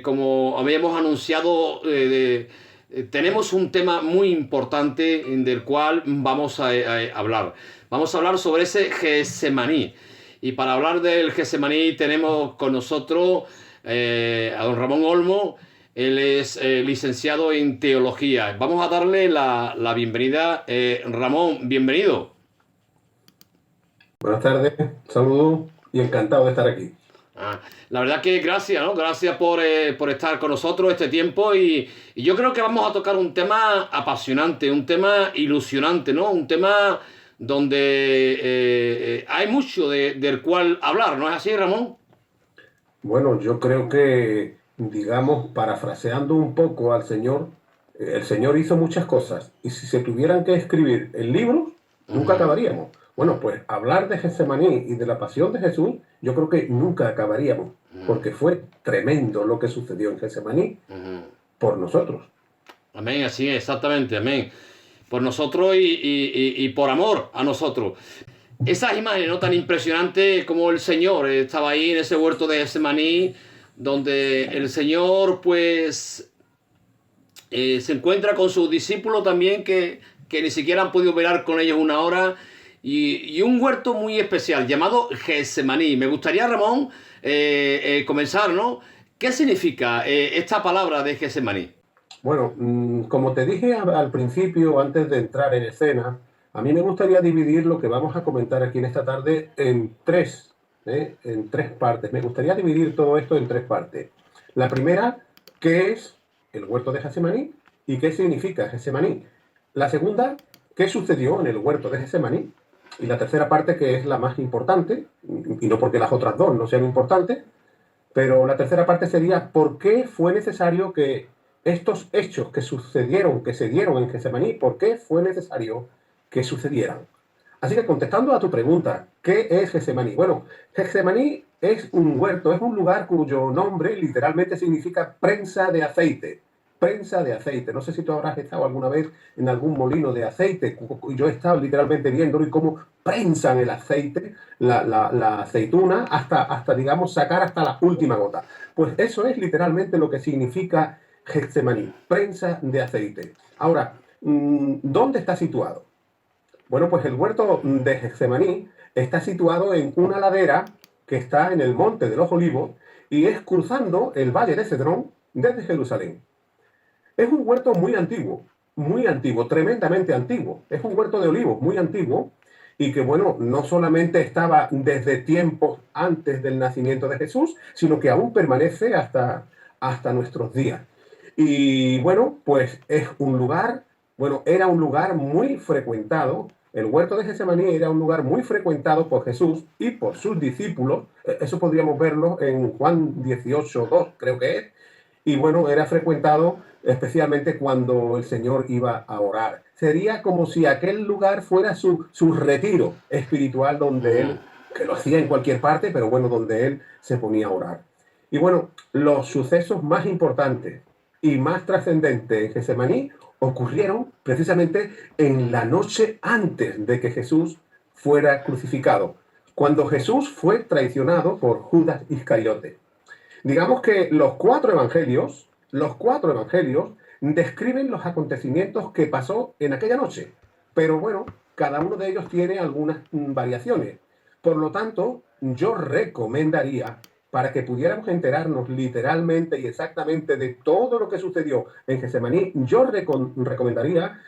como habíamos anunciado, tenemos un tema muy importante del cual vamos a hablar. Vamos a hablar sobre ese Getsemaní. Y para hablar del Getsemaní tenemos con nosotros a don Ramón Olmo. Él es licenciado en teología. Vamos a darle la bienvenida. Ramón, bienvenido. Buenas tardes, saludos y encantado de estar aquí. La verdad que gracias, ¿no? Gracias por estar con nosotros este tiempo y yo creo que vamos a tocar un tema apasionante, un tema ilusionante, ¿no? Un tema donde hay mucho del cual hablar, ¿no es así, Ramón? Bueno, yo creo que, digamos, parafraseando un poco al Señor, el Señor hizo muchas cosas y si se tuvieran que escribir en libros, nunca Ujú, acabaríamos. Bueno, pues hablar de Getsemaní y de la pasión de Jesús, yo creo que nunca acabaríamos, ujú, porque fue tremendo lo que sucedió en Getsemaní ujú. por nosotros. Amén, así es, exactamente, amén. Por nosotros y por amor a nosotros. Esas imágenes, ¿no? Tan impresionantes como el Señor estaba ahí en ese huerto de Getsemaní, donde el Señor, pues, se encuentra con sus discípulos también que ni siquiera han podido velar con ellos una hora y un huerto muy especial llamado Getsemaní. Me gustaría, Ramón, comenzar, ¿no? ¿Qué significa esta palabra de Getsemaní? Bueno, como te dije al principio, antes de entrar en escena, a mí me gustaría dividir lo que vamos a comentar aquí en esta tarde en tres partes. Me gustaría dividir todo esto en tres partes. La primera, ¿qué es el huerto de Getsemaní y qué significa Getsemaní? La segunda, ¿qué sucedió en el huerto de Getsemaní? Y la tercera parte, que es la más importante, y no porque las otras dos no sean importantes, pero la tercera parte sería ¿por qué fue necesario que estos hechos que sucedieron, que se dieron en Getsemaní, por qué fue necesario que sucedieran? Así que contestando a tu pregunta, ¿qué es Getsemaní? Bueno, Getsemaní es un huerto, es un lugar cuyo nombre literalmente significa prensa de aceite. Prensa de aceite. No sé si tú habrás estado alguna vez en algún molino de aceite. Yo he estado literalmente viéndolo y cómo prensan el aceite, la aceituna, hasta, digamos, sacar hasta la última gota. Pues eso es literalmente lo que significa Getsemaní, prensa de aceite. Ahora, ¿dónde está situado? Bueno, pues el huerto de Getsemaní está situado en una ladera que está en el monte de los Olivos y es cruzando el valle de Cedrón desde Jerusalén. Es un huerto muy antiguo, tremendamente antiguo. Es un huerto de olivos muy antiguo y que, bueno, no solamente estaba desde tiempos antes del nacimiento de Jesús, sino que aún permanece hasta nuestros días. Y bueno, pues es un lugar, bueno, era un lugar muy frecuentado. El huerto de Getsemaní era un lugar muy frecuentado por Jesús y por sus discípulos. Eso podríamos verlo en Juan 18:2, creo que es. Y bueno, era frecuentado especialmente cuando el Señor iba a orar. Sería como si aquel lugar fuera su retiro espiritual donde Ujú. él, que lo hacía en cualquier parte, pero bueno, donde él se ponía a orar. Y bueno, los sucesos más importantes y más trascendentes en Getsemaní ocurrieron precisamente en la noche antes de que Jesús fuera crucificado, cuando Jesús fue traicionado por Judas Iscariote. Digamos que los cuatro evangelios describen los acontecimientos que pasó en aquella noche, pero bueno, cada uno de ellos tiene algunas variaciones. Por lo tanto, yo recomendaría, para que pudiéramos enterarnos literalmente y exactamente de todo lo que sucedió en Getsemaní, yo recomendaría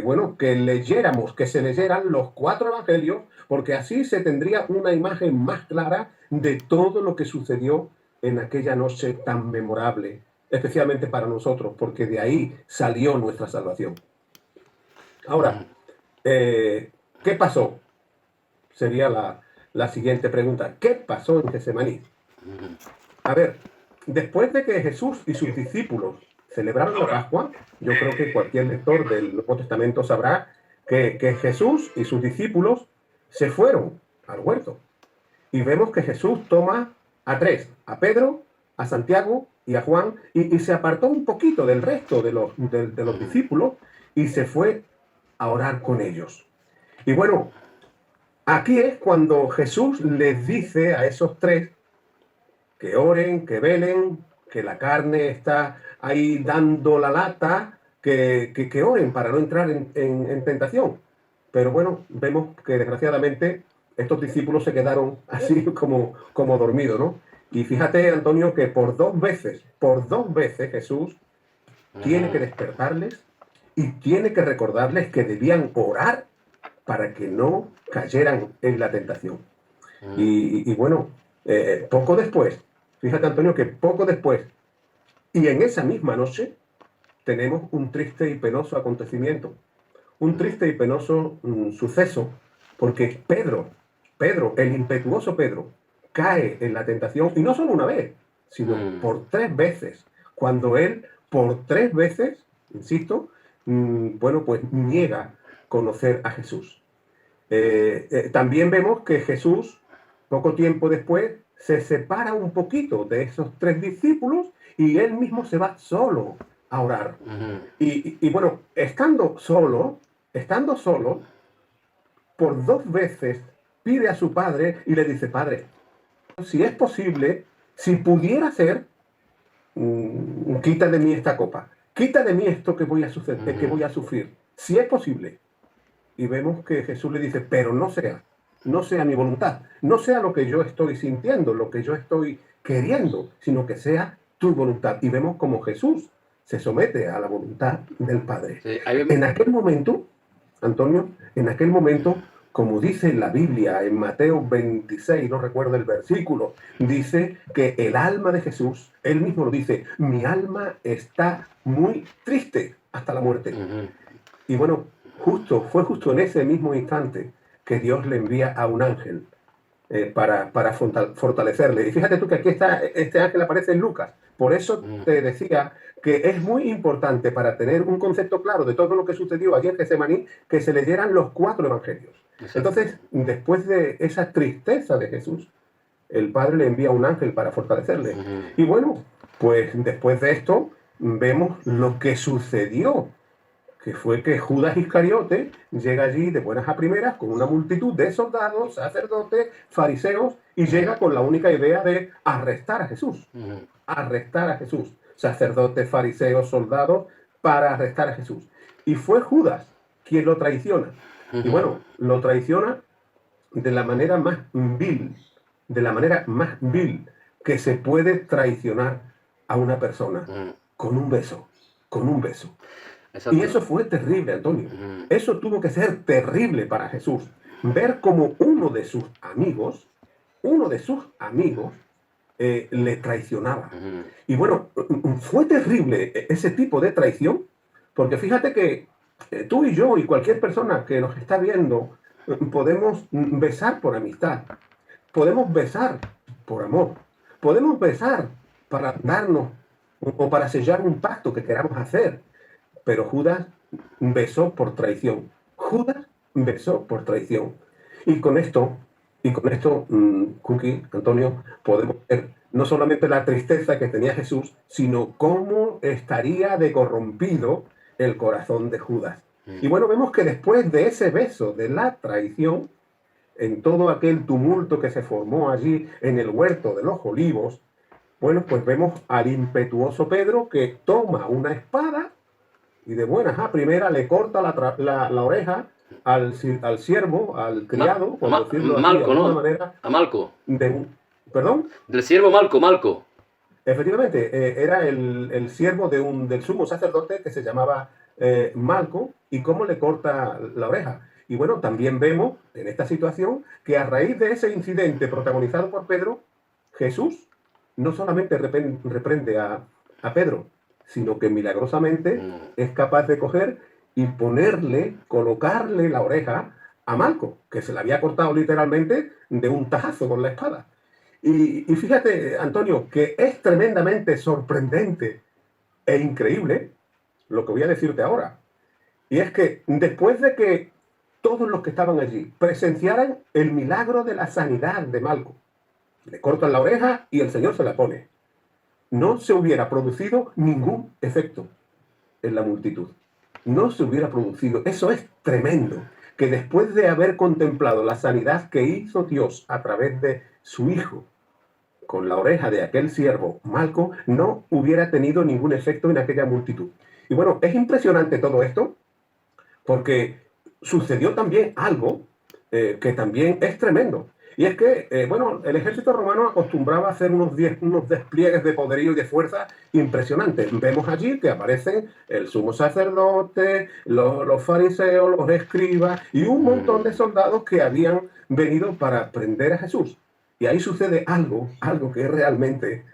bueno, que leyéramos, que se leyeran los cuatro evangelios, porque así se tendría una imagen más clara de todo lo que sucedió en aquella noche tan memorable, especialmente para nosotros, porque de ahí salió nuestra salvación. Ahora, ¿qué pasó? Sería la siguiente pregunta. ¿Qué pasó en Getsemaní? A ver, después de que Jesús y sus discípulos celebraron la Pascua, yo creo que cualquier lector del Nuevo Testamento sabrá que Jesús y sus discípulos se fueron al huerto. Y vemos que Jesús toma a tres, a Pedro, a Santiago y a Juan, y se apartó un poquito del resto de los discípulos y se fue a orar con ellos. Y bueno, aquí es cuando Jesús les dice a esos tres que oren, que velen, que la carne está ahí dando la lata, que oren para no entrar en tentación. Pero bueno, vemos que desgraciadamente estos discípulos se quedaron así como dormidos, ¿no? Y fíjate, Antonio, que por dos veces Jesús tiene que despertarles y tiene que recordarles que debían orar para que no cayeran en la tentación. Y bueno, poco después, fíjate, Antonio, que poco después, y en esa misma noche, tenemos un triste y penoso acontecimiento, un triste y penoso suceso, porque Pedro, el impetuoso Pedro, cae en la tentación, y no solo una vez, sino por 3 veces, cuando él, por 3 veces, insisto, bueno, pues niega conocer a Jesús. También vemos que Jesús, poco tiempo después, se separa un poquito de esos 3 discípulos y él mismo se va solo a orar. Y bueno, estando solo, por 2 veces pide a su padre y le dice: Padre, si es posible, si pudiera ser, quita de mí esta copa, quita de mí esto que voy a sufrir, si es posible. Y vemos que Jesús le dice: pero no sea mi voluntad, no sea lo que yo estoy sintiendo, lo que yo estoy queriendo, sino que sea tu voluntad. Y vemos como Jesús se somete a la voluntad del Padre. Sí, En aquel momento, Antonio, como dice en la Biblia, en Mateo 26, no recuerdo el versículo, dice que el alma de Jesús, él mismo lo dice: mi alma está muy triste hasta la muerte. Y bueno, fue justo en ese mismo instante que Dios le envía a un ángel para fortalecerle. Y fíjate tú que aquí este ángel aparece en Lucas. Por eso te decía que es muy importante, para tener un concepto claro de todo lo que sucedió allí en Getsemaní, que se leyeran los 4 evangelios. Exacto. Entonces, después de esa tristeza de Jesús, el Padre le envía un ángel para fortalecerle. Y bueno, pues después de esto vemos lo que sucedió, que fue que Judas Iscariote llega allí de buenas a primeras con una multitud de soldados, sacerdotes, fariseos, y llega con la única idea de arrestar a Jesús. Arrestar a Jesús. Sacerdotes, fariseos, soldados, para arrestar a Jesús. Y fue Judas quien lo traiciona. Y bueno, lo traiciona de la manera más vil, que se puede traicionar a una persona, con un beso. Exacto. Y eso fue terrible, Antonio. Eso tuvo que ser terrible para Jesús. Ver como uno de sus amigos, le traicionaba. Y bueno, fue terrible ese tipo de traición, porque fíjate que tú y yo y cualquier persona que nos está viendo, podemos besar por amistad, podemos besar por amor, podemos besar para darnos o para sellar un pacto que queramos hacer. Pero Judas besó por traición. Y con esto, Cookie, Antonio, podemos ver no solamente la tristeza que tenía Jesús, sino cómo estaría de corrompido el corazón de Judas. Y bueno, vemos que después de ese beso, de la traición, en todo aquel tumulto que se formó allí en el huerto de los olivos, bueno, pues vemos al impetuoso Pedro que toma una espada y de buenas a primera le corta la oreja al siervo, al criado, por decirlo así, Malco, de alguna ¿no? manera. A Malco. ¿Perdón? Del siervo Malco. Efectivamente, era el siervo del sumo sacerdote que se llamaba Malco, y cómo le corta la oreja. Y bueno, también vemos en esta situación que a raíz de ese incidente protagonizado por Pedro, Jesús no solamente reprende a Pedro, sino que milagrosamente es capaz de coger y colocarle la oreja a Malco, que se la había cortado literalmente de un tajazo con la espada. Y fíjate, Antonio, que es tremendamente sorprendente e increíble lo que voy a decirte ahora. Y es que después de que todos los que estaban allí presenciaran el milagro de la sanidad de Malco, le cortan la oreja y el Señor se la pone, no se hubiera producido ningún efecto en la multitud. No se hubiera producido. Eso es tremendo. Que después de haber contemplado la sanidad que hizo Dios a través de su Hijo, con la oreja de aquel siervo Malco no hubiera tenido ningún efecto en aquella multitud. Y bueno, es impresionante todo esto porque sucedió también algo que también es tremendo. Y es que, bueno, el ejército romano acostumbraba a hacer unos despliegues de poderío y de fuerza impresionantes. Vemos allí que aparecen el sumo sacerdote, los fariseos, los escribas y un montón de soldados que habían venido para prender a Jesús. Y ahí sucede algo que es realmente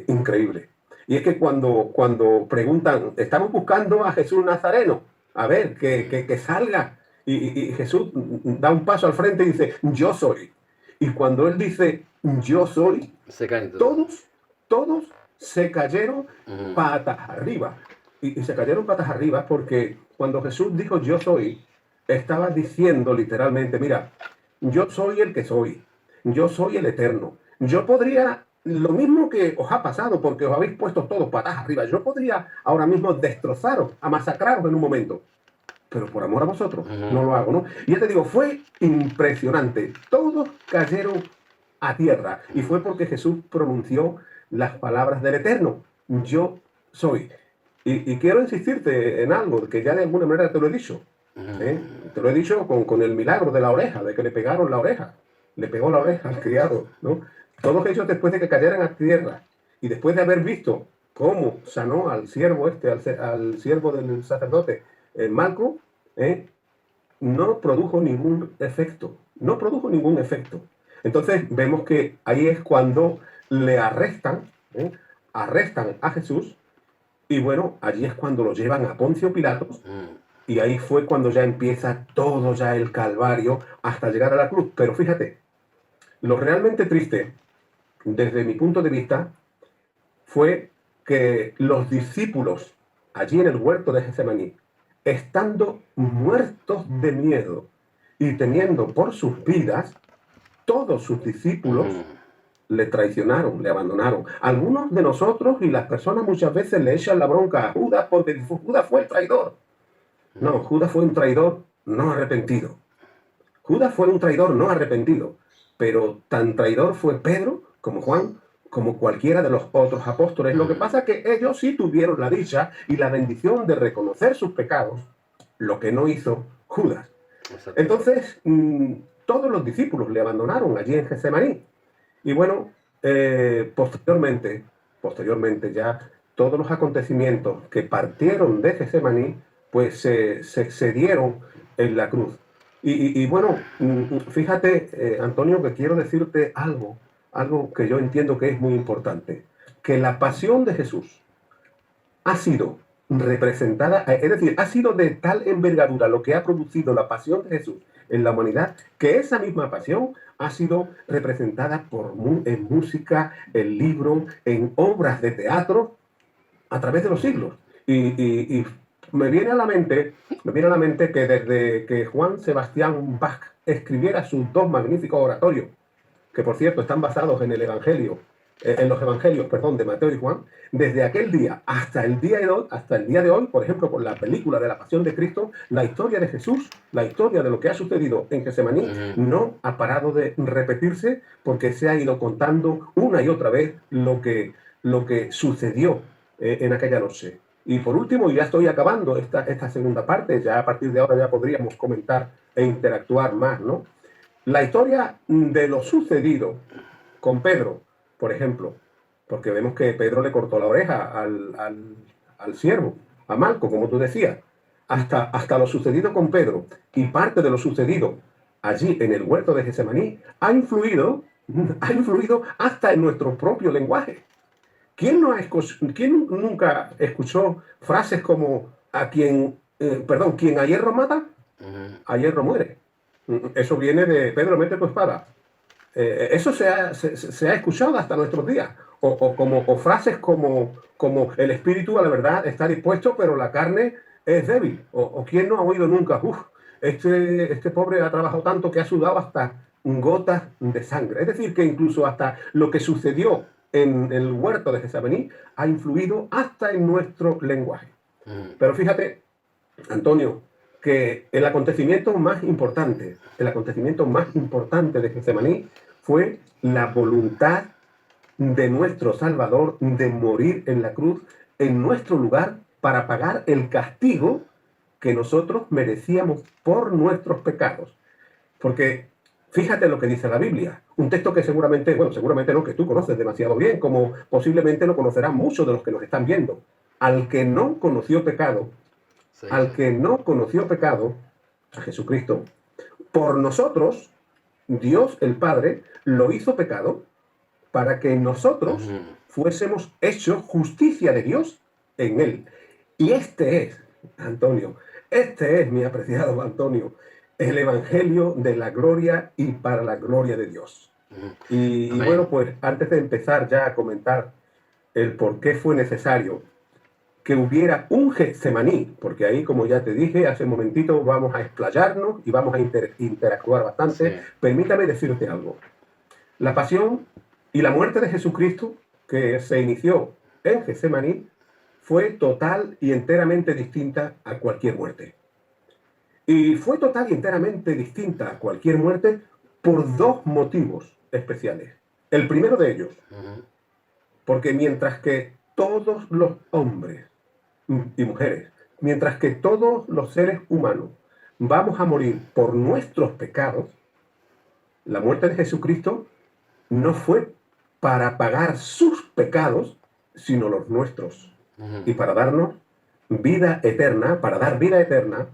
increíble. Y es que cuando preguntan, estamos buscando a Jesús Nazareno, a ver, que salga. Y Jesús da un paso al frente y dice, yo soy. Y cuando él dice, yo soy, Se caen todos. todos se cayeron patas arriba. Y se cayeron patas arriba porque cuando Jesús dijo, yo soy, estaba diciendo literalmente, mira, yo soy el que soy. Yo soy el eterno. Yo podría, lo mismo que os ha pasado porque os habéis puesto todos patas arriba, yo podría ahora mismo destrozaros, a masacraros en un momento. Pero por amor a vosotros, no lo hago, ¿no? Y ya te digo, fue impresionante. Todos cayeron a tierra. Y fue porque Jesús pronunció las palabras del Eterno. Yo soy. Y quiero insistirte en algo que ya de alguna manera te lo he dicho. Te lo he dicho con el milagro de la oreja, de que le pegaron la oreja. Le pegó la oreja al criado, ¿no? Todos ellos después de que cayeran a tierra y después de haber visto cómo sanó al siervo al siervo del sacerdote, Malco, no produjo ningún efecto. No produjo ningún efecto. Entonces vemos que ahí es cuando le arrestan, arrestan a Jesús, y bueno, allí es cuando lo llevan a Poncio Pilatos, y ahí fue cuando ya empieza todo ya el calvario hasta llegar a la cruz. Pero fíjate, lo realmente triste, desde mi punto de vista, fue que los discípulos allí en el huerto de Getsemaní, estando muertos de miedo y temiendo por sus vidas, todos sus discípulos le traicionaron, le abandonaron. Algunos de nosotros y las personas muchas veces le echan la bronca a Judas porque Judas fue el traidor. No, Judas fue un traidor no arrepentido. Judas fue un traidor no arrepentido, pero tan traidor fue Pedro como Juan, como cualquiera de los otros apóstoles. Lo que pasa es que ellos sí tuvieron la dicha y la bendición de reconocer sus pecados, lo que no hizo Judas. Exacto. Entonces, todos los discípulos le abandonaron allí en Getsemaní. Y bueno, posteriormente ya todos los acontecimientos que partieron de Getsemaní, pues se dieron en la cruz. Y bueno, fíjate, Antonio, que quiero decirte algo que yo entiendo que es muy importante, que la pasión de Jesús ha sido representada, es decir, ha sido de tal envergadura lo que ha producido la pasión de Jesús en la humanidad, que esa misma pasión ha sido representada en música, en libros, en obras de teatro, a través de los siglos. Y me viene a la mente que desde que Juan Sebastián Bach escribiera sus dos magníficos oratorios, que por cierto están basados en el Evangelio, en los Evangelios, perdón, de Mateo y Juan, desde aquel día hasta el día de hoy, por ejemplo, con la película de la Pasión de Cristo, la historia de Jesús, la historia de lo que ha sucedido en Getsemaní, no ha parado de repetirse porque se ha ido contando una y otra vez lo que sucedió en aquella noche. Y por último, ya estoy acabando esta segunda parte, ya a partir de ahora ya podríamos comentar e interactuar más, ¿no? La historia de lo sucedido con Pedro, por ejemplo, porque vemos que Pedro le cortó la oreja al siervo, a Malco, como tú decías, hasta lo sucedido con Pedro y parte de lo sucedido allí en el huerto de Getsemaní ha influido hasta en nuestro propio lenguaje. ¿Quién nunca escuchó frases como quien a hierro mata, a hierro muere? Eso viene de Pedro, mete tu espada. Eso se ha escuchado hasta nuestros días. O frases como el espíritu a la verdad está dispuesto, pero la carne es débil. O quién no ha oído nunca, este pobre ha trabajado tanto que ha sudado hasta gotas de sangre. Es decir, que incluso hasta lo que sucedió en el huerto de Getsemaní ha influido hasta en nuestro lenguaje. Pero fíjate, Antonio, que el acontecimiento más importante de Getsemaní fue la voluntad de nuestro Salvador de morir en la cruz en nuestro lugar para pagar el castigo que nosotros merecíamos por nuestros pecados. Porque fíjate lo que dice la Biblia, un texto que seguramente, bueno, seguramente no, que tú conoces demasiado bien, como posiblemente lo conocerán muchos de los que nos están viendo. Al que no conoció pecado, Sí, al sí. que no conoció pecado, a Jesucristo, por nosotros, Dios el Padre lo hizo pecado para que nosotros Ujú. fuésemos hechos justicia de Dios en él. Y este es, Antonio, este es, mi apreciado Antonio, el Evangelio de la gloria y para la gloria de Dios. Ujú. Y Amén. bueno, pues antes de empezar ya a comentar el por qué fue necesario que hubiera un Getsemaní, porque ahí, como ya te dije hace un momentito, vamos a explayarnos y vamos a interactuar Sí. bastante. Permítame decirte algo. La pasión y la muerte de Jesucristo, que se inició en Getsemaní, fue total y enteramente distinta a cualquier muerte. Y fue total y enteramente distinta a cualquier muerte por dos motivos especiales. El primero de ellos, Ujú. porque mientras que todos los hombres y mujeres, mientras que todos los seres humanos vamos a morir por nuestros pecados, la muerte de Jesucristo no fue para pagar sus pecados, sino los nuestros. Ujú. Y para darnos vida eterna, para dar vida eterna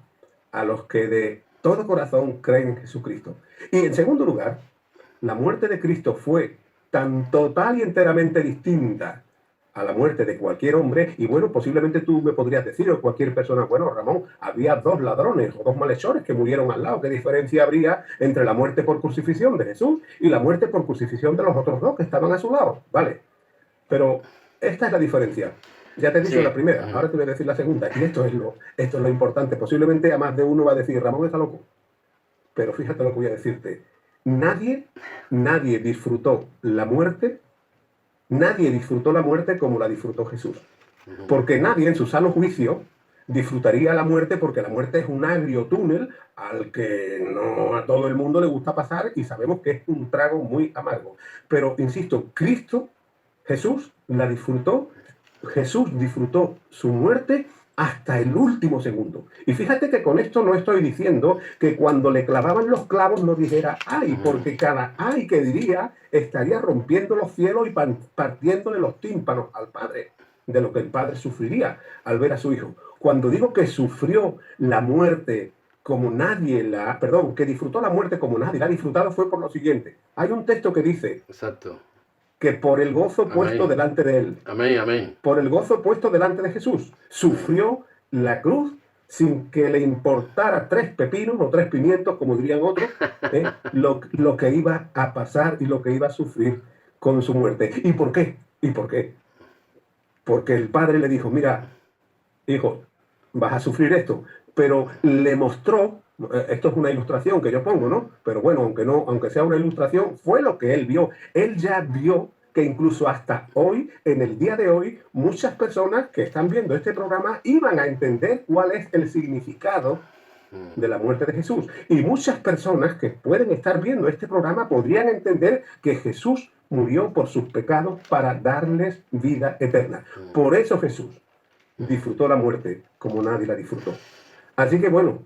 a los que de todo corazón creen en Jesucristo. Y en segundo lugar, la muerte de Cristo fue tan total y enteramente distinta a la muerte de cualquier hombre, y bueno, posiblemente tú me podrías decir, o cualquier persona, bueno, Ramón, había dos ladrones o dos malhechores que murieron al lado. ¿Qué diferencia habría entre la muerte por crucifixión de Jesús y la muerte por crucifixión de los otros dos que estaban a su lado? Vale, pero esta es la diferencia. Ya te he dicho Sí. la primera, Ujú. ahora te voy a decir la segunda, y esto es lo importante. Posiblemente a más de uno va a decir, Ramón está loco, pero fíjate lo que voy a decirte. Nadie, nadie disfrutó la muerte, nadie disfrutó la muerte como la disfrutó Jesús. Ujú. Porque nadie en su sano juicio disfrutaría la muerte, porque la muerte es un agrio túnel al que no a todo el mundo le gusta pasar y sabemos que es un trago muy amargo. Pero, insisto, Cristo, Jesús, la disfrutó. Jesús disfrutó su muerte hasta el último segundo. Y fíjate que con esto no estoy diciendo que cuando le clavaban los clavos no dijera ay, Ujú. porque cada ay que diría estaría rompiendo los cielos y partiéndole los tímpanos al Padre, de lo que el Padre sufriría al ver a su Hijo. Cuando digo que sufrió la muerte como nadie la, perdón, que disfrutó la muerte como nadie la ha disfrutado, fue por lo siguiente. Hay un texto que dice Exacto. que por el gozo puesto Amén. delante de él, Amén, amén. por el gozo puesto delante de Jesús, Ujú. sufrió la cruz sin que le importara tres pepinos o tres pimientos, como dirían otros, lo que iba a pasar y lo que iba a sufrir con su muerte. ¿Y por qué? ¿Y por qué? Porque el Padre le dijo, mira, hijo, vas a sufrir esto, pero le mostró, esto es una ilustración que yo pongo, ¿no? Pero bueno, aunque sea una ilustración, fue lo que él vio. Él ya vio que incluso hasta hoy, en el día de hoy, muchas personas que están viendo este programa iban a entender cuál es el significado de la muerte de Jesús. Y muchas personas que pueden estar viendo este programa podrían entender que Jesús murió por sus pecados para darles vida eterna. Ujú. Por eso Jesús Ujú. disfrutó la muerte como nadie la disfrutó. Así que bueno,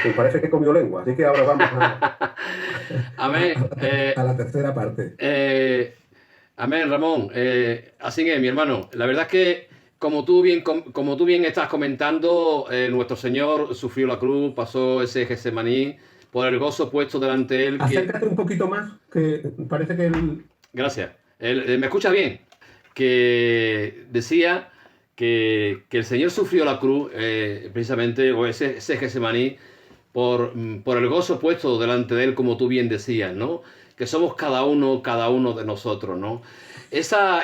me parece que comió lengua. Así que ahora vamos Amén. a la tercera parte. Eh, amén, Ramón. Así es, mi hermano. La verdad es que, como tú bien estás comentando, nuestro Señor sufrió la cruz, pasó ese Getsemaní por el gozo puesto delante de él. Acércate un poquito más, que parece que el... Gracias. ¿Me escuchas bien? Que decía que el Señor sufrió la cruz, precisamente, o ese Getsemaní, por el gozo puesto delante de él, como tú bien decías, ¿no? Que somos cada uno de nosotros, ¿no? Esa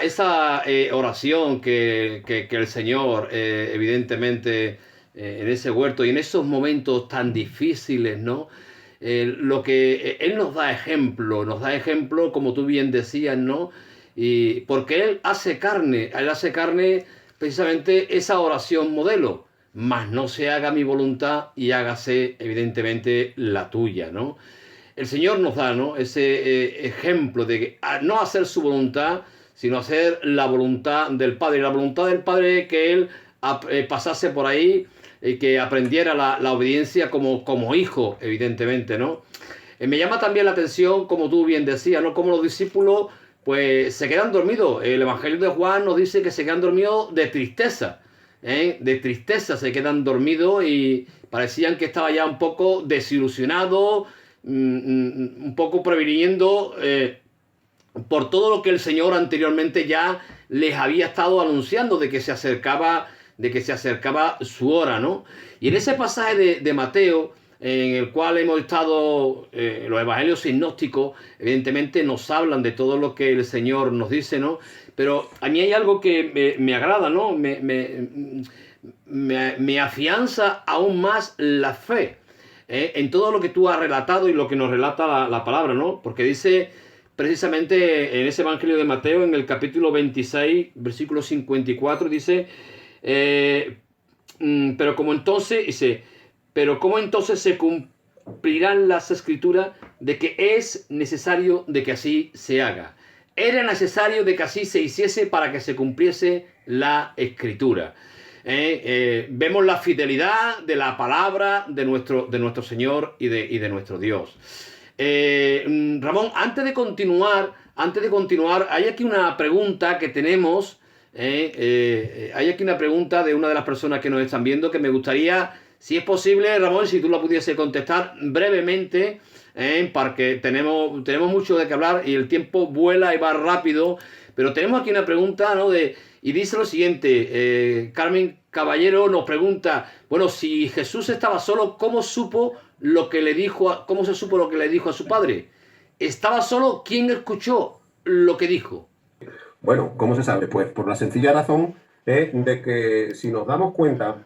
oración que el Señor, evidentemente, en ese huerto y en esos momentos tan difíciles, ¿no? Lo que Él nos da ejemplo, como tú bien decías, ¿no? Y porque Él hace carne precisamente esa oración modelo, mas no se haga mi voluntad y hágase evidentemente la tuya, ¿no? El Señor nos da, ¿no? Ese ejemplo de no hacer su voluntad, sino hacer la voluntad del Padre. Y la voluntad del Padre es que Él pasase por ahí y que aprendiera la obediencia como hijo, evidentemente, ¿no? Me llama también la atención, como tú bien decías, ¿no? Como los discípulos pues se quedan dormidos. El Evangelio de Juan nos dice que se quedan dormidos de tristeza. De tristeza se quedan dormidos y parecían que estaba ya un poco desilusionado, un poco previniendo por todo lo que el Señor anteriormente ya les había estado anunciando de que se acercaba su hora, ¿no? Y en ese pasaje de Mateo, en el cual hemos estado, los evangelios sinópticos, evidentemente nos hablan de todo lo que el Señor nos dice, ¿no? Pero a mí hay algo que me agrada, ¿no? Me afianza aún más la fe en todo lo que tú has relatado y lo que nos relata la palabra, ¿no? Porque dice precisamente en ese evangelio de Mateo, en el capítulo 26, versículo 54, dice, pero como entonces se cumplirán las escrituras de que es necesario de que así se haga. Era necesario de que así se hiciese para que se cumpliese la escritura. Vemos la fidelidad de la palabra de nuestro Señor y de nuestro Dios. Ramón, antes de continuar, hay aquí una pregunta que tenemos. Hay aquí una pregunta de una de las personas que nos están viendo que me gustaría, si es posible, Ramón, si tú la pudiese contestar brevemente, porque tenemos mucho de qué hablar y el tiempo vuela y va rápido, pero tenemos aquí una pregunta, ¿no? Y dice lo siguiente, Carmen Caballero nos pregunta, bueno, si Jesús estaba solo, ¿cómo se supo lo que le dijo a su padre? ¿Estaba solo? ¿Quién escuchó lo que dijo? Bueno, ¿cómo se sabe? Pues por la sencilla razón de que si nos damos cuenta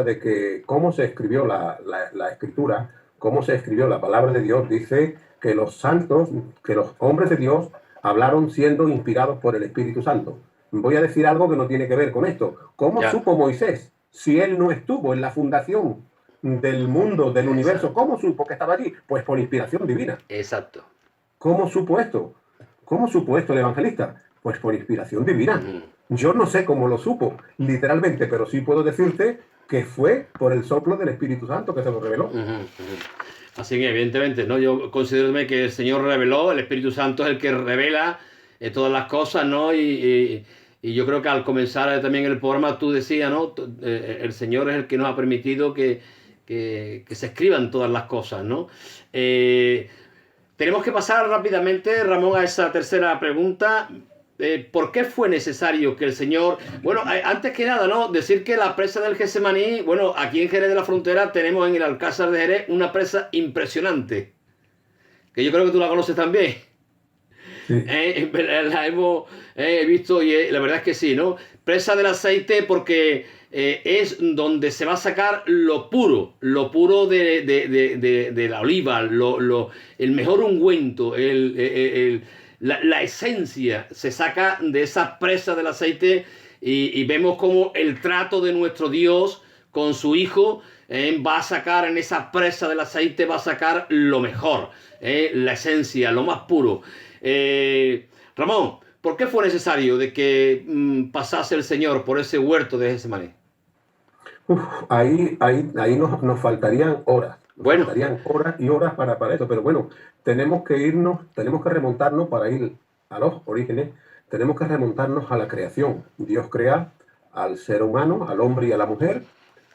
de que cómo se escribió la escritura, cómo se escribió la palabra de Dios, dice que los santos, que los hombres de Dios hablaron siendo inspirados por el Espíritu Santo. Voy a decir algo que no tiene que ver con esto. ¿Cómo supo Moisés si él no estuvo en la fundación del mundo, del universo? ¿Cómo supo que estaba allí? Pues por inspiración divina. Exacto. ¿Cómo supo esto? ¿Cómo supo esto el evangelista? Pues por inspiración divina. Yo no sé cómo lo supo, literalmente, pero sí puedo decirte que fue por el soplo del Espíritu Santo que se lo reveló. Así que, evidentemente, ¿no? Yo considero que el Señor reveló, el Espíritu Santo es el que revela todas las cosas, ¿no? Y yo creo que al comenzar también el programa tú decías, ¿no? El Señor es el que nos ha permitido que se escriban todas las cosas, ¿no? Tenemos que pasar rápidamente, Ramón, a esa tercera pregunta. ¿Por qué fue necesario que el Señor... Bueno, antes que nada, ¿no? Decir que la presa del Getsemaní, bueno, aquí en Jerez de la Frontera tenemos en el Alcázar de Jerez una presa impresionante, que yo creo que tú la conoces también. Sí. La hemos visto y la verdad es que sí, ¿no? Presa del aceite porque es donde se va a sacar lo puro de la oliva, el mejor ungüento, la esencia se saca de esa presa del aceite y vemos como el trato de nuestro Dios con su Hijo va a sacar en esa presa del aceite, va a sacar lo mejor, la esencia, lo más puro. Ramón, ¿por qué fue necesario de que pasase el Señor por ese huerto de Getsemaní? Ahí nos faltarían horas. Bueno. Faltarían horas y horas para eso. Pero bueno, tenemos que remontarnos para ir a los orígenes. Tenemos que remontarnos a la creación. Dios crea al ser humano, al hombre y a la mujer,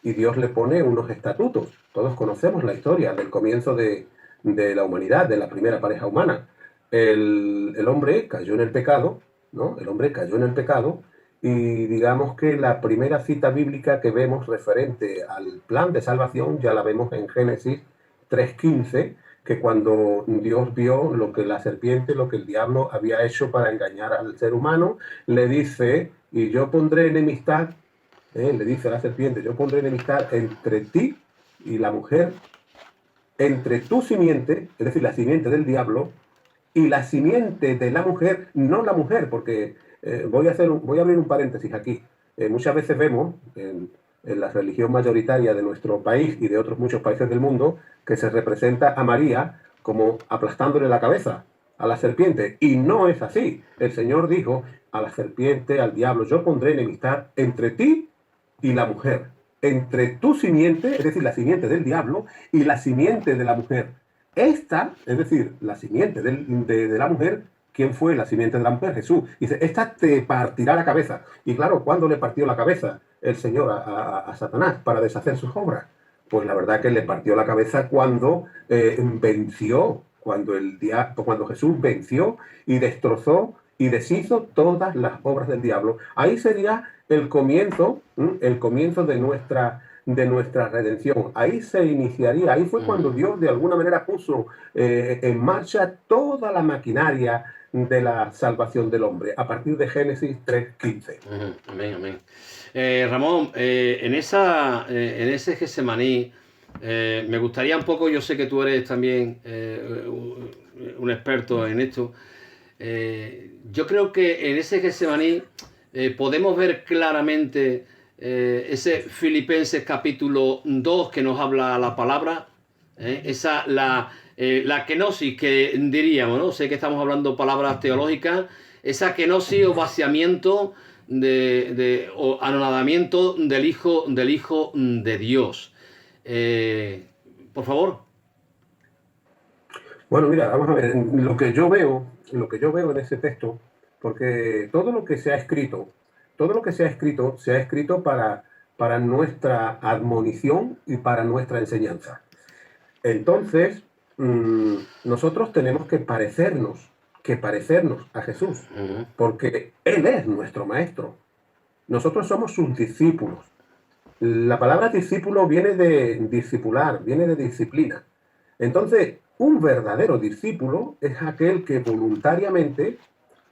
y Dios le pone unos estatutos. Todos conocemos la historia del comienzo de la humanidad, de la primera pareja humana. El hombre cayó en el pecado, ¿no? El hombre cayó en el pecado. Y digamos que la primera cita bíblica que vemos referente al plan de salvación ya la vemos en Génesis 3:15, que cuando Dios vio lo que la serpiente, lo que el diablo había hecho para engañar al ser humano, le dice, y yo pondré enemistad, le dice a la serpiente, yo pondré enemistad entre ti y la mujer, entre tu simiente, es decir, la simiente del diablo, y la simiente de la mujer, no la mujer, porque... voy a abrir un paréntesis aquí. Muchas veces vemos en la religión mayoritaria de nuestro país y de otros muchos países del mundo que se representa a María como aplastándole la cabeza. a la serpiente. Y no es así. El Señor dijo a la serpiente, al diablo, yo pondré enemistad entre ti y la mujer, entre tu simiente, es decir, la simiente del diablo, y la simiente de la mujer. Esta, es decir, la simiente de la mujer, ¿quién fue la simiente de la mujer? Jesús. Dice, esta te partirá la cabeza. Y claro, ¿cuándo le partió la cabeza el Señor a Satanás para deshacer sus obras? Pues la verdad que le partió la cabeza cuando venció, cuando Jesús venció y destrozó y deshizo todas las obras del diablo. Ahí sería el comienzo de nuestra redención. Ahí se iniciaría, ahí fue cuando Dios de alguna manera puso en marcha toda la maquinaria de la salvación del hombre, a partir de Génesis 3:15. Amén, amén. Ramón, en ese Getsemaní, me gustaría un poco, yo sé que tú eres también un experto en esto, yo creo que en ese Getsemaní podemos ver claramente ese Filipenses capítulo 2 que nos habla la palabra, la kenosis que diríamos, ¿no? Sé que estamos hablando palabras teológicas, esa kenosis o vaciamiento o anonadamiento del Hijo de Dios. Por favor. Bueno, mira, vamos a ver, lo que yo veo en ese texto, porque todo lo que se ha escrito se ha escrito para nuestra admonición y para nuestra enseñanza. Entonces, nosotros tenemos que parecernos a Jesús, porque Él es nuestro maestro. Nosotros somos sus discípulos. La palabra discípulo viene de discipular, viene de disciplina. Entonces, un verdadero discípulo es aquel que voluntariamente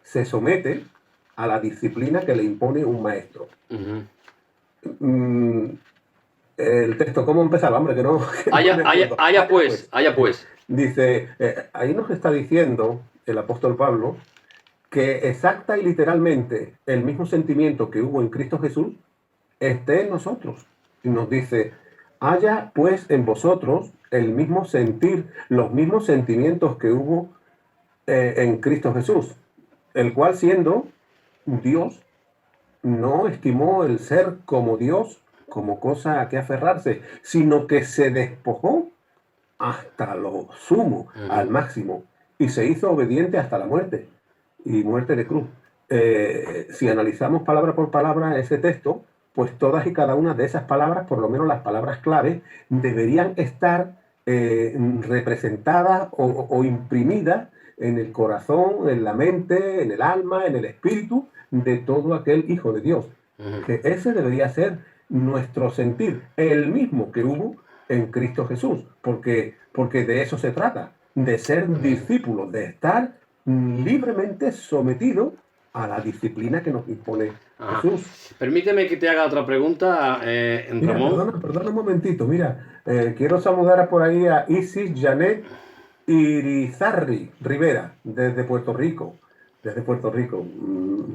se somete a la disciplina que le impone un maestro. El texto, ¿cómo empezaba? Hombre, que no... Haya pues. Dice, ahí nos está diciendo el apóstol Pablo que exacta y literalmente el mismo sentimiento que hubo en Cristo Jesús esté en nosotros. Y nos dice, haya pues en vosotros el mismo sentir, los mismos sentimientos que hubo en Cristo Jesús, el cual siendo Dios, no estimó el ser como Dios como cosa a que aferrarse, sino que se despojó hasta lo sumo, al máximo, y se hizo obediente hasta la muerte, y muerte de cruz. Si analizamos palabra por palabra ese texto, pues todas y cada una de esas palabras, por lo menos las palabras clave, deberían estar representadas o imprimidas en el corazón, en la mente, en el alma, en el espíritu de todo aquel hijo de Dios. Que ese debería ser nuestro sentir, el mismo que hubo en Cristo Jesús, porque de eso se trata, de ser discípulos, de estar libremente sometidos a la disciplina que nos impone Jesús. Permíteme que te haga otra pregunta, Ramón. Perdona un momentito, mira, quiero saludar por ahí a Isis Janet Irizarry Rivera, desde Puerto Rico.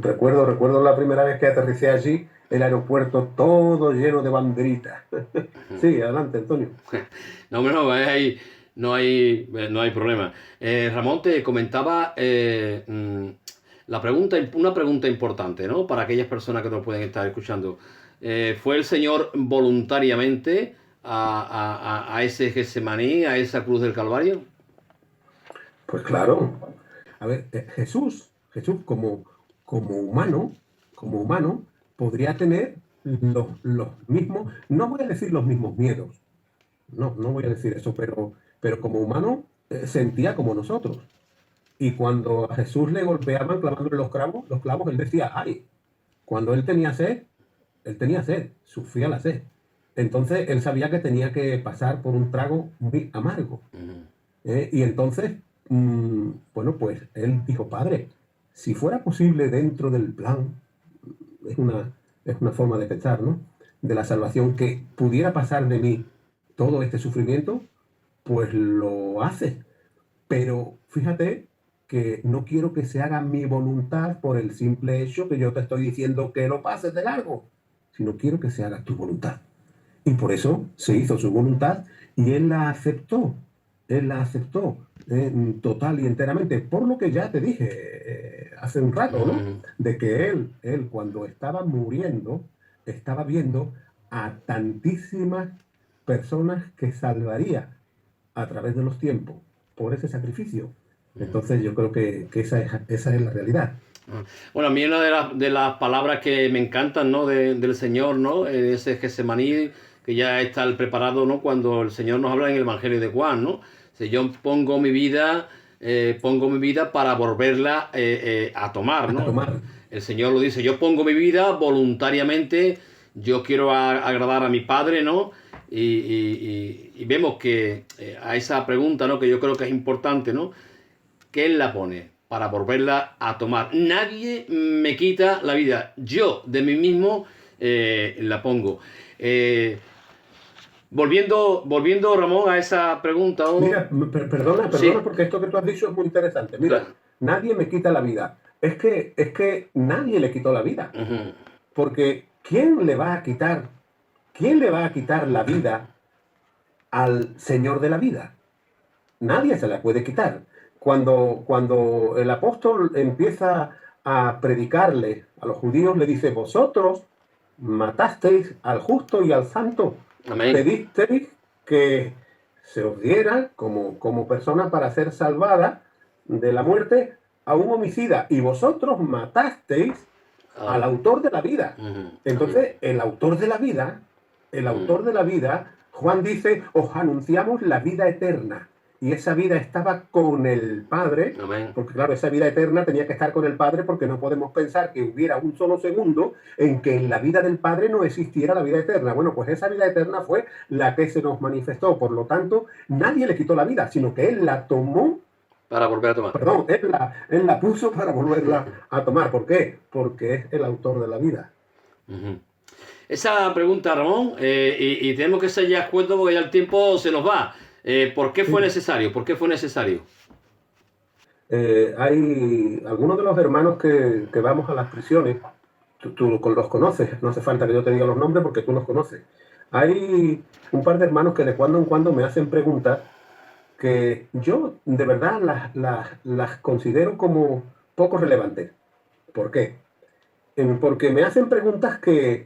Recuerdo la primera vez que aterricé allí, el aeropuerto todo lleno de banderitas. Sí, adelante, Antonio. No hay problema. Ramón, te comentaba una pregunta importante, ¿no? Para aquellas personas que nos pueden estar escuchando. ¿Fue el Señor voluntariamente a ese Getsemaní, a esa cruz del Calvario? Pues claro. A ver, Jesús como humano, podría tener los mismos, no voy a decir los mismos miedos, no voy a decir eso, pero como humano sentía como nosotros. Y cuando a Jesús le golpeaban clavándole los clavos, él decía, ¡ay! Cuando él tenía sed, sufría la sed. Entonces él sabía que tenía que pasar por un trago muy amargo. Y entonces, bueno, pues él dijo, Padre, si fuera posible dentro del plan, es una forma de pensar, ¿no? De la salvación, que pudiera pasar de mí todo este sufrimiento, pues lo hace. Pero fíjate que no quiero que se haga mi voluntad por el simple hecho que yo te estoy diciendo que lo pases de largo, sino quiero que se haga tu voluntad. Y por eso se hizo su voluntad y él la aceptó. total y enteramente, por lo que ya te dije hace un rato, ¿no? Ujú. De que él cuando estaba muriendo, estaba viendo a tantísimas personas que salvaría a través de los tiempos por ese sacrificio. Entonces yo creo que esa es la realidad. Ah. Bueno, a mí una de las palabras que me encantan, ¿no? Del Señor, ¿no? Ese Getsemaní, que ya está el preparado, ¿no? Cuando el Señor nos habla en el Evangelio de Juan, ¿no? Si yo pongo mi vida para volverla a tomar, A ¿no? tomar. El Señor lo dice, yo pongo mi vida voluntariamente, yo quiero agradar a mi Padre, ¿no? Y vemos que a esa pregunta, ¿no? Que yo creo que es importante, ¿no? Que Él la pone para volverla a tomar. Nadie me quita la vida. Yo de mí mismo la pongo. Eh, volviendo, Ramón, a esa pregunta. Mira, perdona, Sí, porque esto que tú has dicho es muy interesante. Mira, claro. nadie me quita la vida. Es que nadie le quitó la vida. Ujú. Porque quién le va a quitar la vida al Señor de la vida? Nadie se la puede quitar. Cuando el apóstol empieza a predicarle a los judíos, le dice, vosotros matasteis al justo y al santo, Amén. pedisteis que se os diera como persona para ser salvada de la muerte a un homicida, y vosotros matasteis al Ah, autor de la vida. ujú. Amén. Entonces, el Ujú. autor de la vida, Juan dice, os anunciamos la vida eterna. Y esa vida estaba con el Padre, Amén. porque claro, esa vida eterna tenía que estar con el Padre, porque no podemos pensar que hubiera un solo segundo en que en la vida del Padre no existiera la vida eterna. Bueno, pues esa vida eterna fue la que se nos manifestó. Por lo tanto, nadie le quitó la vida, sino que Él la tomó. Para volver a tomar. Perdón, él la puso para volverla a tomar. ¿Por qué? Porque es el autor de la vida. Ujú. Esa pregunta, Ramón, y tenemos que ser ya escuetos porque ya el tiempo se nos va. ¿Por qué fue Sí. necesario? ¿Por qué fue necesario? Hay algunos de los hermanos que vamos a las prisiones, tú los conoces, no hace falta que yo te diga los nombres porque tú los conoces. Hay un par de hermanos que de cuando en cuando me hacen preguntas que yo de verdad las considero como poco relevantes. ¿Por qué? Porque me hacen preguntas que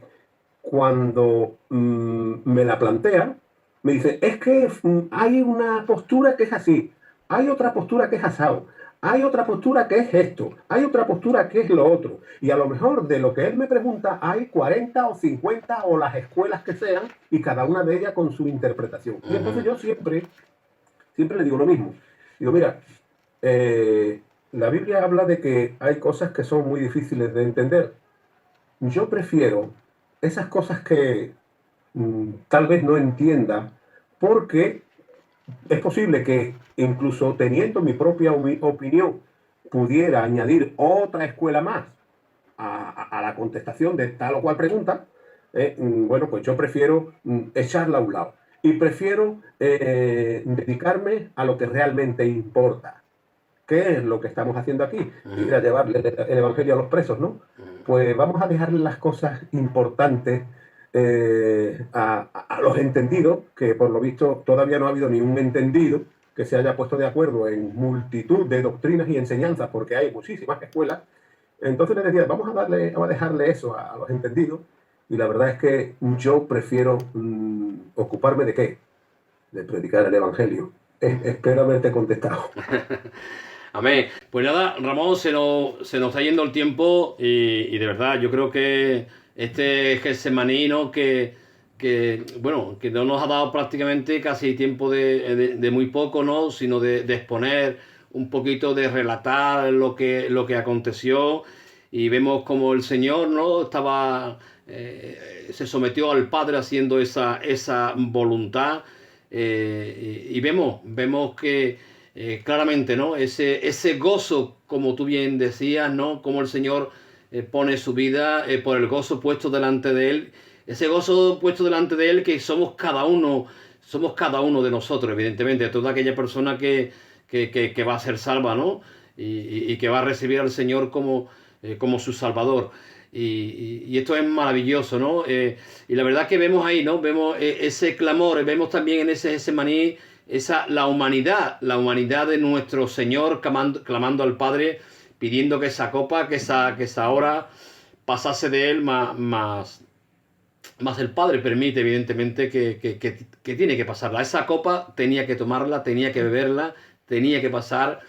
cuando me la plantean, me dicen, es que hay una postura que es así, hay otra postura que es asado, hay otra postura que es esto, hay otra postura que es lo otro. Y a lo mejor de lo que él me pregunta hay 40 o 50 o las escuelas que sean, y cada una de ellas con su interpretación. Y entonces Ujú. yo siempre le digo lo mismo. Digo, mira, la Biblia habla de que hay cosas que son muy difíciles de entender. Yo prefiero esas cosas que tal vez no entienda, porque es posible que incluso teniendo mi propia opinión pudiera añadir otra escuela más a la contestación de tal o cual pregunta. Bueno, pues yo prefiero echarla a un lado y prefiero dedicarme a lo que realmente importa. ¿Qué es lo que estamos haciendo aquí? Ir Ujú. a llevarle el Evangelio a los presos, ¿no? Ujú. Pues vamos a dejarle las cosas importantes a los entendidos, que por lo visto todavía no ha habido ni un entendido que se haya puesto de acuerdo en multitud de doctrinas y enseñanzas, porque hay muchísimas escuelas. Entonces les decía, vamos a dejarle eso a los entendidos, y la verdad es que yo prefiero ocuparme de qué, de predicar el Evangelio. Espero haberte contestado. Amén. Pues nada, Ramón, se nos está yendo el tiempo y de verdad yo creo que este Getsemaní, ¿no? Bueno, que no nos ha dado prácticamente casi tiempo de muy poco, ¿no? Sino de exponer un poquito, de relatar lo que aconteció y vemos como el Señor, ¿no? Se sometió al Padre haciendo esa voluntad y vemos que claramente, ¿no? Ese gozo, como tú bien decías, ¿no? Como el Señor pone su vida por el gozo puesto delante de Él. Ese gozo puesto delante de Él que somos cada uno de nosotros, evidentemente, toda aquella persona que va a ser salva, ¿no? Y que va a recibir al Señor como su Salvador. Y esto es maravilloso, ¿no? Y la verdad que vemos ahí, ¿no? Vemos ese clamor, vemos también en ese maní la humanidad de nuestro Señor clamando al Padre, pidiendo que esa copa, que esa hora pasase de él, más el Padre permite, evidentemente, que tiene que pasarla. Esa copa tenía que tomarla, tenía que beberla, tenía que pasar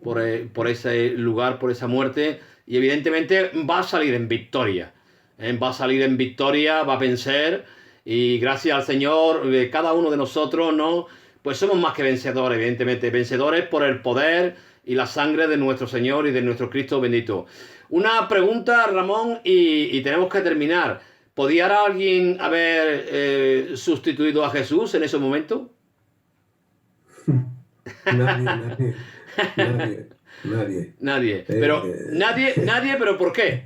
por ese lugar, por esa muerte, y evidentemente va a salir en victoria. Va a salir en victoria, va a vencer, y gracias al Señor, cada uno de nosotros, ¿no? Pues somos más que vencedores, evidentemente, vencedores por el poder y la sangre de nuestro Señor y de nuestro Cristo bendito. Una pregunta, Ramón, y tenemos que terminar. ¿Podía alguien haber sustituido a Jesús en ese momento? Nadie. Pero nadie, pero ¿por qué?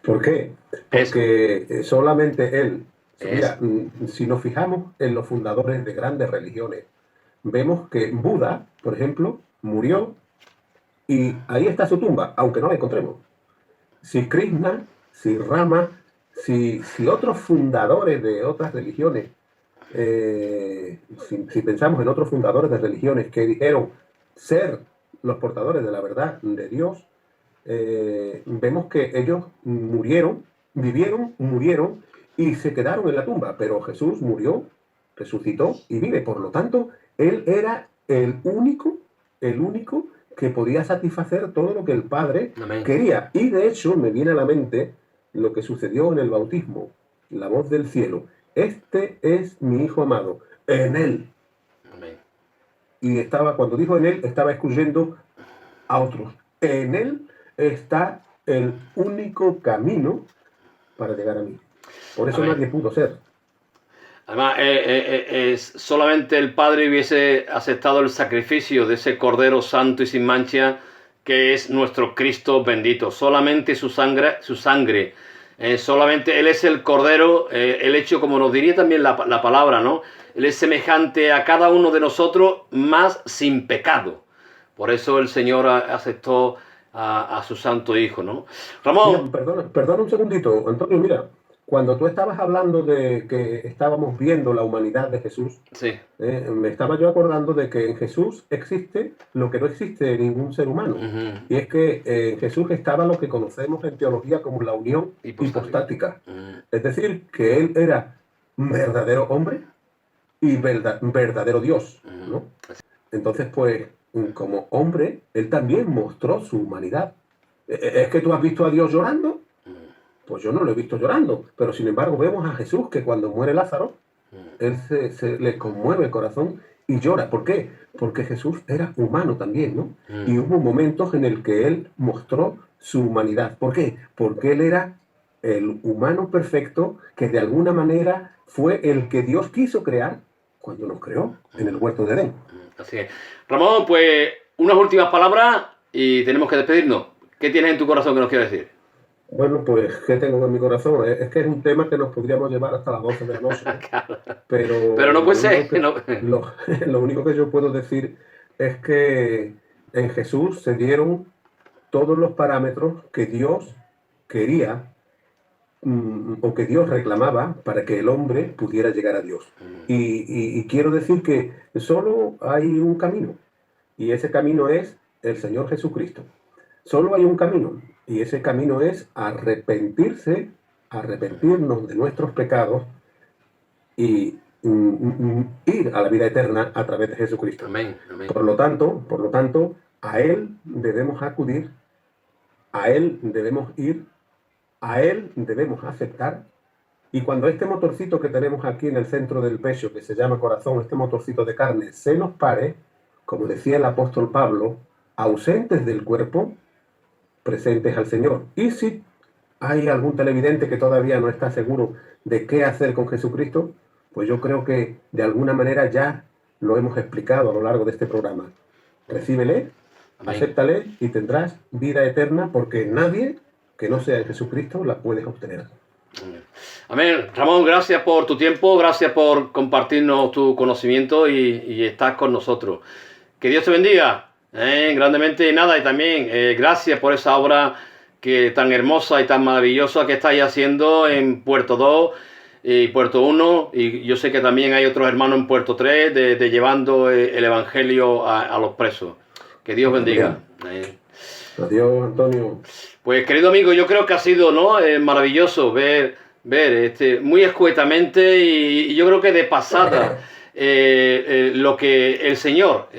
¿Por qué? Porque solamente Él. Mira, si nos fijamos en los fundadores de grandes religiones, vemos que Buda, por ejemplo, murió y ahí está su tumba, aunque no la encontremos. Si Krishna, si Rama, si otros fundadores de otras religiones, si pensamos en otros fundadores de religiones que dijeron ser los portadores de la verdad de Dios, vemos que ellos vivieron, murieron y se quedaron en la tumba, pero Jesús murió, resucitó y vive. Por lo tanto, Él era el único que podía satisfacer todo lo que el Padre quería. Y de hecho me viene a la mente lo que sucedió en el bautismo, la voz del cielo: este es mi Hijo amado, en Él. Amén. Y cuando dijo en Él, estaba excluyendo a otros. En Él está el único camino para llegar a mí. Por eso nadie pudo ser. Además, solamente el Padre hubiese aceptado el sacrificio de ese Cordero Santo y sin mancha, que es nuestro Cristo bendito. Solamente su sangre, solamente Él es el Cordero, el hecho, como nos diría también la palabra, ¿no? Él es semejante a cada uno de nosotros, más sin pecado. Por eso el Señor aceptó a su Santo Hijo, ¿no? Ramón. Mira, perdona un segundito, Antonio, mira. Cuando tú estabas hablando de que estábamos viendo la humanidad de Jesús, sí. Me estaba yo acordando de que en Jesús existe lo que no existe en ningún ser humano. Y es que en Jesús estaba lo que conocemos en teología como la unión hipostática. Es decir, que Él era verdadero hombre y verdadero Dios, ¿no? Entonces, pues, como hombre, Él también mostró su humanidad. ¿Es que tú has visto a Dios llorando? Pues yo no lo he visto llorando, pero sin embargo vemos a Jesús que cuando muere Lázaro, Él se le conmueve el corazón y llora. ¿Por qué? Porque Jesús era humano también, ¿no? Y hubo momentos en el que Él mostró su humanidad. ¿Por qué? Porque Él era el humano perfecto que de alguna manera fue el que Dios quiso crear cuando nos creó en el huerto de Edén. Así es. Ramón, pues unas últimas palabras y tenemos que despedirnos. ¿Qué tienes en tu corazón que nos quieres decir? Bueno, pues, ¿qué tengo en mi corazón? Es que es un tema que nos podríamos llevar hasta las 12 de la noche. Claro. Pero no puede ser. Lo único que yo puedo decir es que en Jesús se dieron todos los parámetros que Dios quería o que Dios reclamaba para que el hombre pudiera llegar a Dios. Y quiero decir que solo hay un camino, y ese camino es el Señor Jesucristo. Solo hay un camino, y ese camino es arrepentirnos de nuestros pecados y ir a la vida eterna a través de Jesucristo. Amén, amén. Por lo tanto, a Él debemos acudir, a Él debemos ir, a Él debemos aceptar. Y cuando este motorcito que tenemos aquí en el centro del pecho, que se llama corazón, este motorcito de carne, se nos pare, como decía el apóstol Pablo, ausentes del cuerpo, presentes al Señor. Y si hay algún televidente que todavía no está seguro de qué hacer con Jesucristo, pues yo creo que de alguna manera ya lo hemos explicado a lo largo de este programa. Recíbele, acéptale y tendrás vida eterna, porque nadie que no sea en Jesucristo la puedes obtener. Amén. Ramón, gracias por tu tiempo, gracias por compartirnos tu conocimiento y estar con nosotros. Que Dios te bendiga grandemente y nada, y también gracias por esa obra tan hermosa y tan maravillosa que estáis haciendo en Puerto 2, y Puerto 1, y yo sé que también hay otros hermanos en Puerto 3 de llevando el Evangelio a los presos. Que Dios bendiga. Adiós, Antonio. Pues querido amigo, yo creo que ha sido, ¿no? Maravilloso ver muy escuetamente y yo creo que de pasada lo que el Señor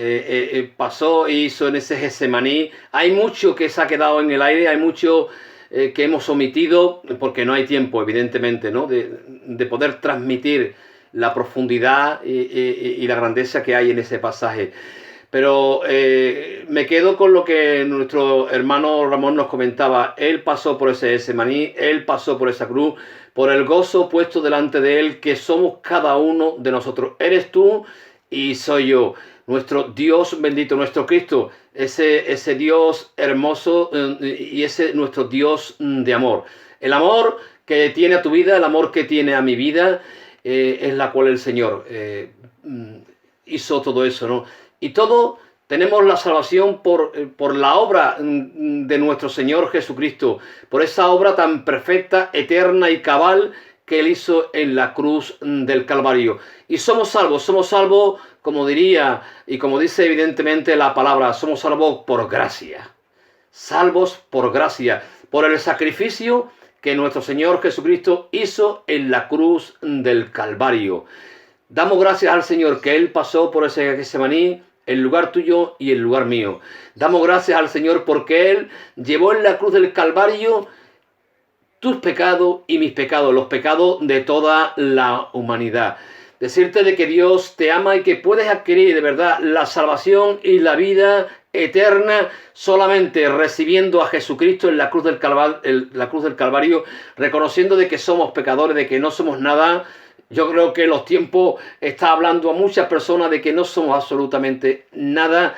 pasó e hizo en ese Getsemaní. Hay mucho que se ha quedado en el aire, hay mucho que hemos omitido porque no hay tiempo, evidentemente, ¿no? de poder transmitir la profundidad y la grandeza que hay en ese pasaje. Pero me quedo con lo que nuestro hermano Ramón nos comentaba. Él pasó por ese Getsemaní, él pasó por esa cruz, por el gozo puesto delante de él, que somos cada uno de nosotros. Eres tú y soy yo. Nuestro Dios bendito, nuestro Cristo, ese Dios hermoso y ese nuestro Dios de amor. El amor que tiene a tu vida, el amor que tiene a mi vida, es la cual el Señor hizo todo eso, ¿no? Y todo tenemos la salvación por la obra de nuestro Señor Jesucristo, por esa obra tan perfecta, eterna y cabal que Él hizo en la cruz del Calvario. Y somos salvos, como diría y como dice evidentemente la palabra, somos salvos por gracia. Salvos por gracia, por el sacrificio que nuestro Señor Jesucristo hizo en la cruz del Calvario. Damos gracias al Señor que Él pasó por ese Getsemaní, el lugar tuyo y el lugar mío. Damos gracias al Señor porque Él llevó en la cruz del Calvario tus pecados y mis pecados, los pecados de toda la humanidad. Decirte de que Dios te ama y que puedes adquirir de verdad la salvación y la vida eterna solamente recibiendo a Jesucristo en la cruz del Calvario, reconociendo de que somos pecadores, de que no somos nada. Yo creo que los tiempos está hablando a muchas personas de que no somos absolutamente nada,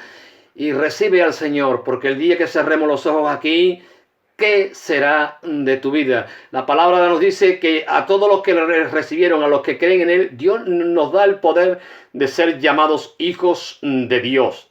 y recibe al Señor, porque el día que cerremos los ojos aquí, ¿qué será de tu vida? La palabra nos dice que a todos los que le recibieron, a los que creen en Él, Dios nos da el poder de ser llamados hijos de Dios.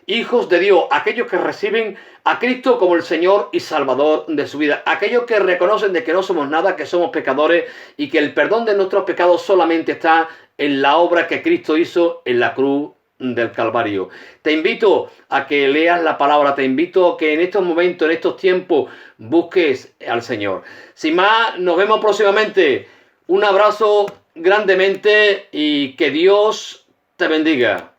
Hijos de Dios, aquellos que reciben a Cristo como el Señor y Salvador de su vida. Aquellos que reconocen de que no somos nada, que somos pecadores y que el perdón de nuestros pecados solamente está en la obra que Cristo hizo en la cruz del Calvario. Te invito a que leas la palabra, te invito a que en estos momentos, en estos tiempos, busques al Señor. Sin más, nos vemos próximamente. Un abrazo grandemente y que Dios te bendiga.